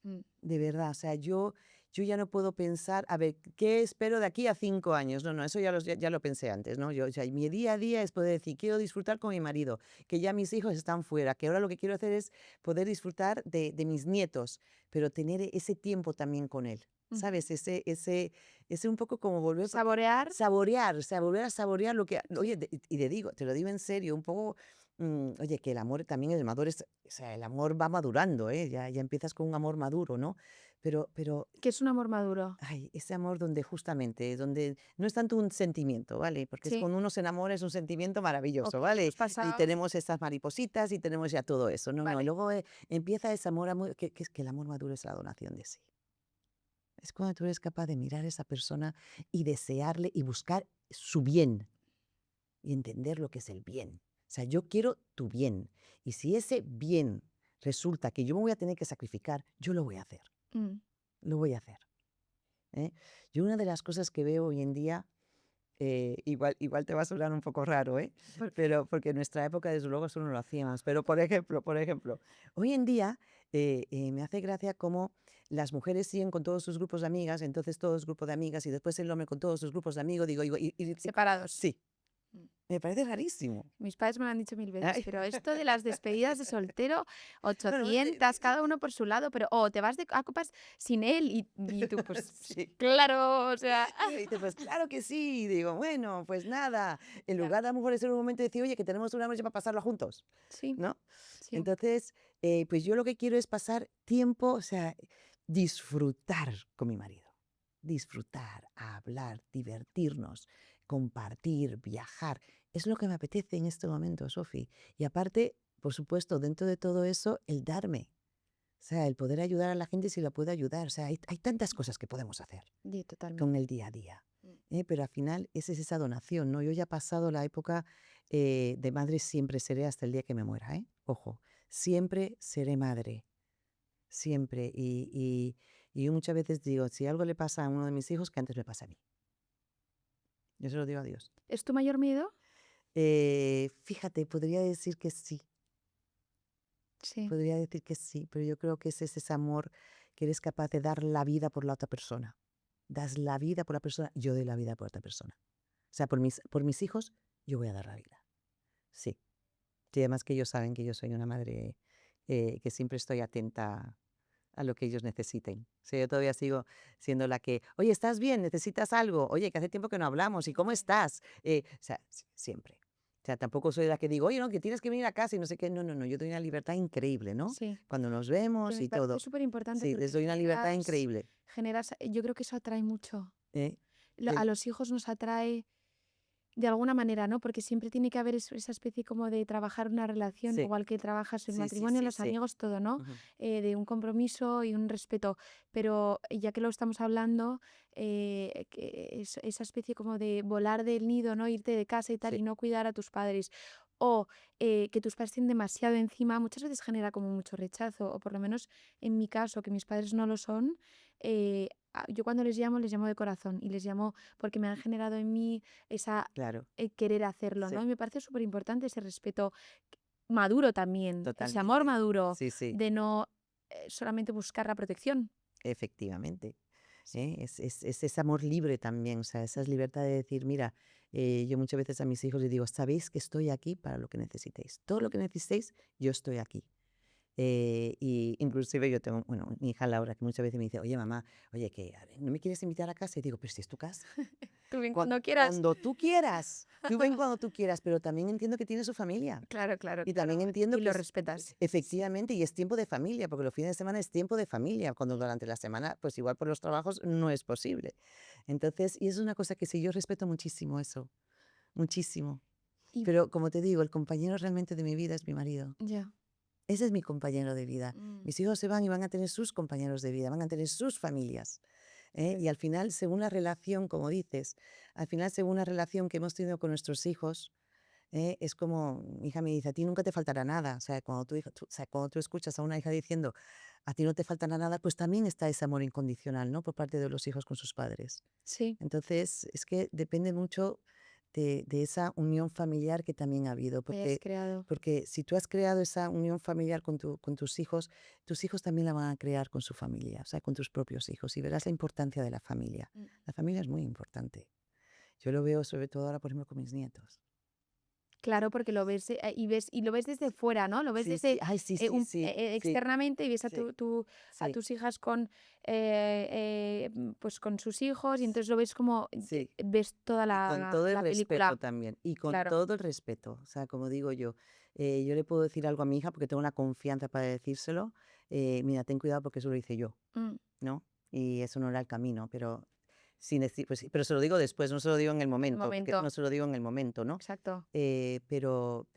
Mm. De verdad, o sea, yo ya no puedo pensar, a ver, ¿qué espero de aquí a 5 años? No, eso ya lo pensé antes, ¿no? O sea, mi día a día es poder decir, quiero disfrutar con mi marido, que ya mis hijos están fuera, que ahora lo que quiero hacer es poder disfrutar de mis nietos, pero tener ese tiempo también con él, ¿sabes? Ese un poco como volver... Saborear. Saborear, o sea, volver a saborear lo que... Oye, te lo digo en serio, un poco... oye, que el amor también, o sea, el amor va madurando, ¿eh? Ya empiezas con un amor maduro, ¿no? Pero, ¿Qué es un amor maduro? ay, ese amor donde no es tanto un sentimiento, ¿vale? Porque es Sí. cuando uno se enamora es un sentimiento maravilloso, Ok, ¿vale? hemos pasado- Y tenemos estas maripositas y tenemos ya todo eso, ¿no? Vale. Y luego empieza ese amor, que es que el amor maduro es la donación de sí. Es cuando tú eres capaz de mirar a esa persona y desearle y buscar su bien y entender lo que es el bien. O sea, yo quiero tu bien. Y si ese bien resulta que yo me voy a tener que sacrificar, yo lo voy a hacer. Mm. Lo voy a hacer. ¿Eh? Yo una de las cosas que veo hoy en día, igual te va a sonar un poco raro, ¿eh? Pero porque en nuestra época desde luego eso no lo hacíamos. Pero por ejemplo, hoy en día me hace gracia cómo las mujeres siguen con todos sus grupos de amigas, entonces todos los grupos de amigas, y después el hombre con todos sus grupos de amigos, digo, Separados. sí, me parece rarísimo. Mis padres me lo han dicho 1000 veces, Ay. pero esto de las despedidas de soltero, No, 800, cada uno por su lado, pero te vas a copas sin él y tú, pues sí. claro, o sea, Y dice, pues claro que sí. Y digo, bueno, pues nada. En lugar de a lo mejor en un momento decir, oye, que tenemos una noche para pasarlo juntos, sí, ¿no? sí. Entonces, pues yo lo que quiero es pasar tiempo, o sea, disfrutar con mi marido. Disfrutar, hablar, divertirnos, compartir, viajar. Es lo que me apetece en este momento, Sofi. Y aparte, por supuesto, dentro de todo eso, el darme. O sea, el poder ayudar a la gente si la puedo ayudar. O sea, hay tantas cosas que podemos hacer Totalmente. con el día a día. Pero al final esa es esa donación, ¿no? Yo ya he pasado la época de madre, siempre seré hasta el día que me muera, ¿eh? Ojo, siempre seré madre, siempre. Y yo muchas veces digo, si algo le pasa a uno de mis hijos, que antes me pase a mí. Yo se lo digo a Dios. ¿Es tu mayor miedo? Fíjate, podría decir que sí, Sí. podría decir que sí, pero yo creo que ese es ese amor que eres capaz de dar la vida por la otra persona. Das la vida por la persona, yo doy la vida por otra persona. O sea, por mis hijos, yo voy a dar la vida. Sí. Y además que ellos saben que yo soy una madre que siempre estoy atenta a lo que ellos necesiten. O sea, yo todavía sigo siendo la que, oye, ¿estás bien? ¿Necesitas algo? Oye, que hace tiempo que no hablamos. ¿Y cómo estás? O sea, siempre. O sea, tampoco soy la que digo, oye, no, que tienes que venir a casa y no sé qué. No, no, no. Yo doy una libertad increíble, ¿no? Sí. Cuando nos Que vemos me y parece todo. súper importante Sí, porque les doy una libertad generas- increíble. yo creo que eso atrae mucho. ¿Eh? A Eh, los hijos nos atrae de alguna manera, ¿no? Porque siempre tiene que haber esa especie como de trabajar una relación, Sí. igual que trabajas el Sí, sí, matrimonio, sí, los sí. amigos, todo, ¿no? Ujú. De un compromiso y un respeto. Pero ya que lo estamos hablando, esa especie como de volar del nido, ¿no? Irte de casa y tal, Sí. y no cuidar a tus padres. O que tus padres estén demasiado encima, muchas veces genera como mucho rechazo. O por lo menos en mi caso, que mis padres no lo son, yo cuando les llamo de corazón. Y les llamo porque me han generado en mí esa Claro, querer hacerlo, Sí. ¿no? Y me parece súper importante ese respeto maduro también, ese amor totalmente. maduro Sí, sí. de no solamente buscar la protección. Efectivamente. Es ese amor libre también, o sea, esa es libertad de decir, mira, yo muchas veces a mis hijos les digo, sabéis que estoy aquí para lo que necesitéis. Todo lo que necesitéis, yo estoy aquí. Y inclusive yo tengo, bueno, mi hija Laura, que muchas veces me dice, oye mamá, oye, que a ver, ¿no me quieres invitar a casa? Y digo, pero si es tu casa. Tú ven Cuan- cuando quieras. Cuando tú quieras. Tú ven cuando tú quieras, pero también entiendo que tiene su familia. Claro, claro. Y también entiendo Y que lo es- respetas. efectivamente, y es tiempo de familia, porque los fines de semana es tiempo de familia, cuando durante la semana, pues igual por los trabajos no es posible. Entonces, y es una cosa que sí, yo respeto muchísimo eso, muchísimo. Y- Pero como te digo, el compañero realmente de mi vida es mi marido. Ya. Ese es mi compañero de vida. Mm. Mis hijos se van y van a tener sus compañeros de vida, van a tener sus familias. ¿Eh? Y al final, según la relación, como dices, al final, según la relación que hemos tenido con nuestros hijos, es como, mi hija me dice, a ti nunca te faltará nada. O sea, cuando tú escuchas a una hija diciendo, a ti no te faltará nada, pues también está ese amor incondicional, ¿no? Por parte de los hijos con sus padres. Sí. Entonces, es que depende mucho de esa unión familiar que también ha habido. Que hayas creado. Porque si tú has creado esa unión familiar con tus hijos también la van a crear con su familia, o sea, con tus propios hijos. Y verás la importancia de la familia. Mm. La familia es muy importante. Yo lo veo sobre todo ahora, por ejemplo, con mis nietos. Claro, porque lo ves y lo ves desde fuera, ¿no? Lo ves Sí, desde sí. Ay, sí, sí, sí, sí. externamente y ves a Sí, a sí, tus hijas con pues con sus hijos y entonces lo ves como sí. ves toda Y con todo el la respeto película. también. Y con Claro. todo el respeto. O sea, como digo yo le puedo decir algo a mi hija porque tengo la confianza para decírselo. Mira, ten cuidado porque eso lo hice yo, Mm, ¿no? Y eso no era el camino, pero sin decir, pues, sí, pero se lo digo después, no se lo digo en el momento, porque momento. no se lo digo en el momento, ¿no? Exacto. Pero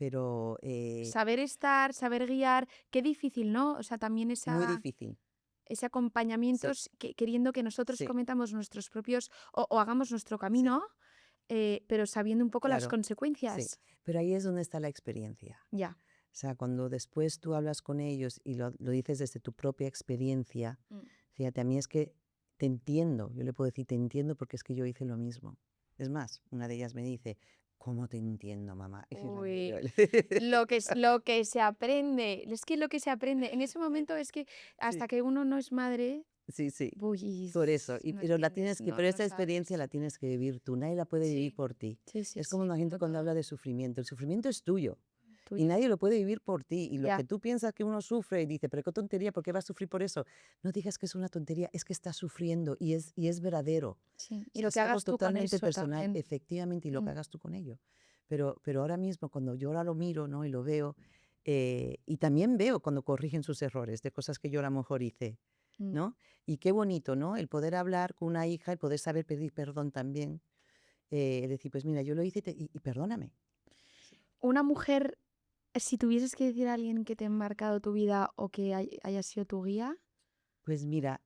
Saber estar, saber guiar, qué difícil, ¿no? O sea, también muy difícil. ese acompañamiento Sí, queriendo que nosotros sí, cometamos nuestros propios o hagamos nuestro camino, pero sabiendo un poco las claro, sí. consecuencias. Pero ahí es donde está la experiencia. Ya. O sea, cuando después tú hablas con ellos y lo dices desde tu propia experiencia, Mm. fíjate, a mí es que te entiendo, yo le puedo decir, te entiendo porque es que yo hice lo mismo. Es más, una de ellas me dice, ¿Cómo te entiendo, mamá? Uy, lo que se aprende, es que lo que se aprende, en ese momento es que hasta Sí, que uno no es madre, sí, sí. uy, Por eso, no pero la entiendes, pero no esa experiencia sabes. la tienes que vivir tú, nadie la puede vivir Sí, por ti. sí, sí, Es como sí, la gente como cuando todo, habla de sufrimiento, el sufrimiento es tuyo y tuyo. nadie lo puede vivir por ti. Y lo Ya, que tú piensas que uno sufre y dice, pero qué tontería, ¿por qué va a sufrir por eso? No digas que es una tontería, es que está sufriendo y es verdadero. sí. O Y sea, lo que es algo hagas tú con totalmente eso personal, también. efectivamente, y lo que Mm, hagas tú con ello. Pero ahora mismo, cuando yo ahora lo miro, ¿no? Y lo veo, y también veo cuando corrigen sus errores de cosas que yo a lo mejor hice, mm. ¿no? Y qué bonito, ¿no? El poder hablar con una hija, el poder saber pedir perdón también, decir, pues mira, yo lo hice y perdóname. Sí. Una mujer, si tuvieses que decir a alguien que te ha marcado tu vida o que haya sido tu guía, Pues mira,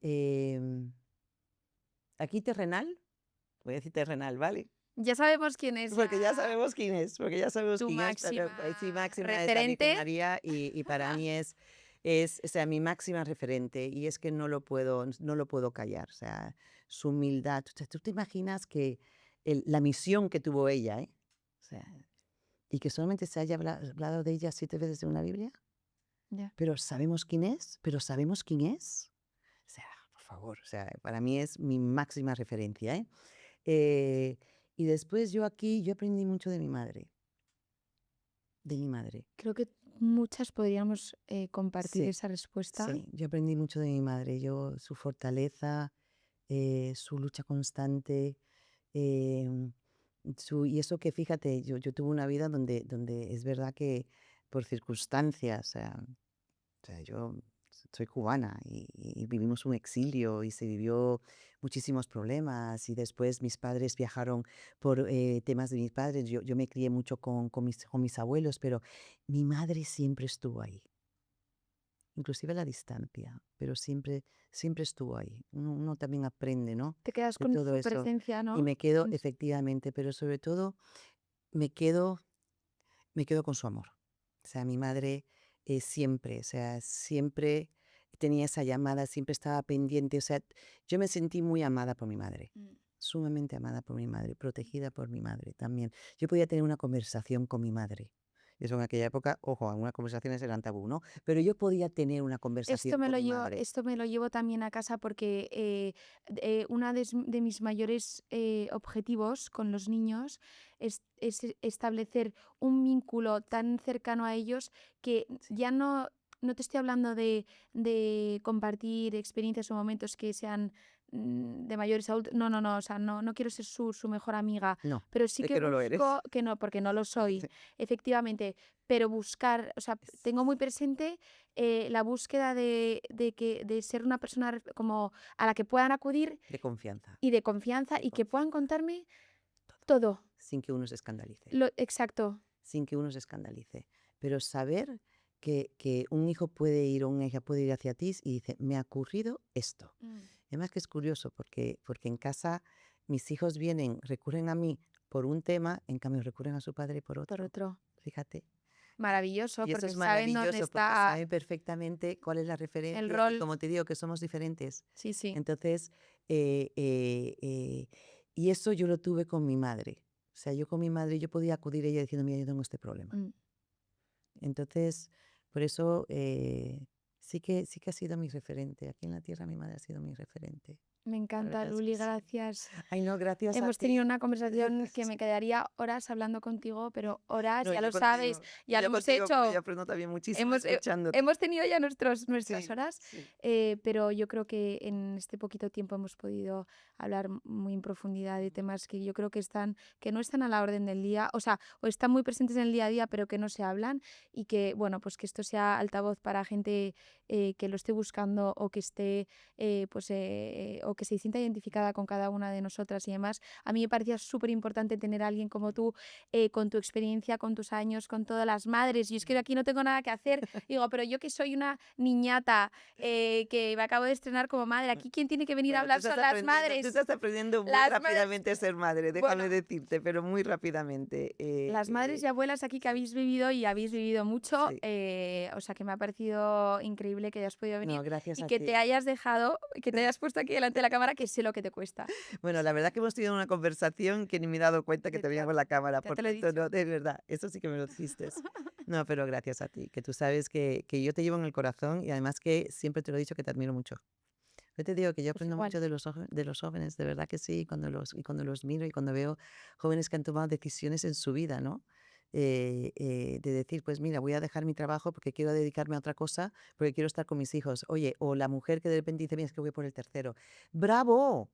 aquí terrenal, voy a decir terrenal, ¿vale? ya sabemos quién es Porque ya sabemos quién es, tu pero sí, máxima máxima es la Virgen referente. María y para mí o sea, mi máxima referente y es que no lo puedo callar, o sea, su humildad. O sea, ¿tú te imaginas que la misión que tuvo ella, O sea, y que solamente se haya hablado de ella 7 veces en una Biblia? Ya. Pero sabemos quién es, pero sabemos quién es. O sea, por favor, o sea, para mí es mi máxima referencia, ¿eh? Eh, y después yo aprendí mucho de mi madre, de mi madre. Creo que muchas podríamos compartir Sí, esa respuesta. sí, yo aprendí mucho de mi madre. Su fortaleza, su lucha constante, em, y eso que fíjate, yo tuve una vida donde es verdad que por circunstancias, o sea, yo soy cubana y vivimos un exilio y se vivió muchísimos problemas y después mis padres viajaron por temas de mis padres. Yo me crié mucho con mis abuelos, pero mi madre siempre estuvo ahí, inclusive a la distancia, pero siempre estuvo ahí. Uno también aprende, ¿no? Te quedas De con todo su eso. presencia, Y ¿no? me quedo, efectivamente, pero sobre todo me quedo me quedo con su amor. O sea, mi madre siempre, o sea, siempre tenía esa llamada, siempre estaba pendiente. O sea, yo me sentí muy amada por mi madre, Mm. sumamente amada por mi madre, protegida por mi madre también. Yo podía tener una conversación con mi madre. Y eso en aquella época, ojo, algunas conversaciones eran tabú, ¿no? Pero yo podía tener una conversación con mi madre. Esto me lo llevo también a casa porque una de mis mayores objetivos con los niños es establecer un vínculo tan cercano a ellos que Sí, ya no te estoy hablando de compartir experiencias o momentos que sean de mayores adultos. No, no, no, o sea, no quiero ser su mejor amiga, no, pero sí es que que no lo eres. busco, que no, porque no lo soy, Sí, efectivamente, pero buscar, o sea, tengo muy presente la búsqueda de ser una persona como a la que puedan acudir de confianza, y de confianza de y que puedan confianza. contarme Todo, todo. sin que uno se escandalice. Exacto. Sin que uno se escandalice. Pero saber que un hijo puede ir o una hija puede ir hacia ti y dice, me ha ocurrido esto. Además que es curioso porque en casa mis hijos recurren a mí por un tema, en cambio recurren a su padre por Por otro. otro. Fíjate. Maravilloso, Y eso porque es saben dónde maravilloso porque está saben perfectamente cuál es la el referencia y rol. como te digo que somos diferentes. Sí, sí. Entonces, y eso yo lo tuve con mi madre. O sea, yo con mi madre yo podía acudir a ella diciendo, mira, yo tengo este problema. Mm. Entonces, por eso sí que ha sido mi referente. Aquí en la tierra mi madre ha sido mi referente. Me La encanta, verdad es Luli, que sí. gracias. Ay, no, gracias a Hemos ti. tenido una conversación que Sí. me quedaría horas hablando contigo, pero horas, No, ya lo sabes, ya lo yo hemos contigo porque hecho. yo aprendo también muchísimo Hemos, escuchándote. hemos tenido ya nuestras Sí, horas, sí. pero yo creo que en este poquito tiempo hemos podido hablar muy en profundidad de temas que yo creo que no están a la orden del día, o sea, o están muy presentes en el día a día, pero que no se hablan y que, bueno, pues que esto sea altavoz para gente que lo esté buscando o que esté, o que se sienta identificada con cada una de nosotras y demás. A mí me parecía súper importante tener a alguien como tú, con tu experiencia, con tus años, con todas las madres. Y es que aquí no tengo nada que hacer. Digo, pero yo que soy una niñata que me acabo de estrenar como madre, aquí quien tiene que venir a Bueno, hablar son las tú madres. estás aprendiendo muy Las madres, rápidamente a ser madre, déjame bueno, decirte, pero muy rápidamente. las madres y abuelas aquí que habéis vivido y habéis vivido mucho, Sí. o sea que me ha parecido increíble increíble que hayas podido venir No, gracias y a que ti. te hayas dejado, que te hayas puesto aquí delante de la cámara, que sé lo que te cuesta. Bueno, la verdad que hemos tenido una conversación que ni me he dado cuenta que Ya te veía te con la cámara. ya Por te lo he tanto, dicho. no, de verdad, eso sí que me lo hiciste. No, pero gracias a ti, que tú sabes que yo te llevo en el corazón y además que siempre te lo he dicho que te admiro mucho. Yo te digo que yo Pues aprendo igual. mucho de los jóvenes, de verdad que sí, cuando los miro y cuando veo jóvenes que han tomado decisiones en su vida, ¿no? De decir, pues mira, voy a dejar mi trabajo porque quiero dedicarme a otra cosa, porque quiero estar con mis hijos. Oye, o la mujer que de repente dice, mira, es que voy por el tercero. ¡Bravo! O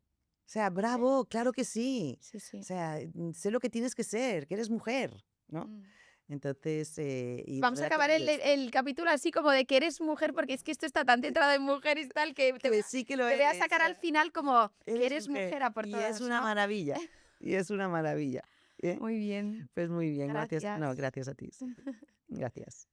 sea, bravo, claro que sí. Sí, O sí. sea, sé lo que tienes que ser, que eres mujer, ¿no? Mm. Entonces, y la Vamos a verdad que acabar lo eres. el capítulo así como de que eres mujer, porque es que esto está tan centrado en mujeres y tal que Que sí que lo te voy a eres. sacar al final como que Eres eres mujer a por y todas, es una ¿no? maravilla. Y es una maravilla. ¿Eh? Muy bien. Pues muy bien, gracias. No, Gracias. gracias a ti. Silvia. Gracias.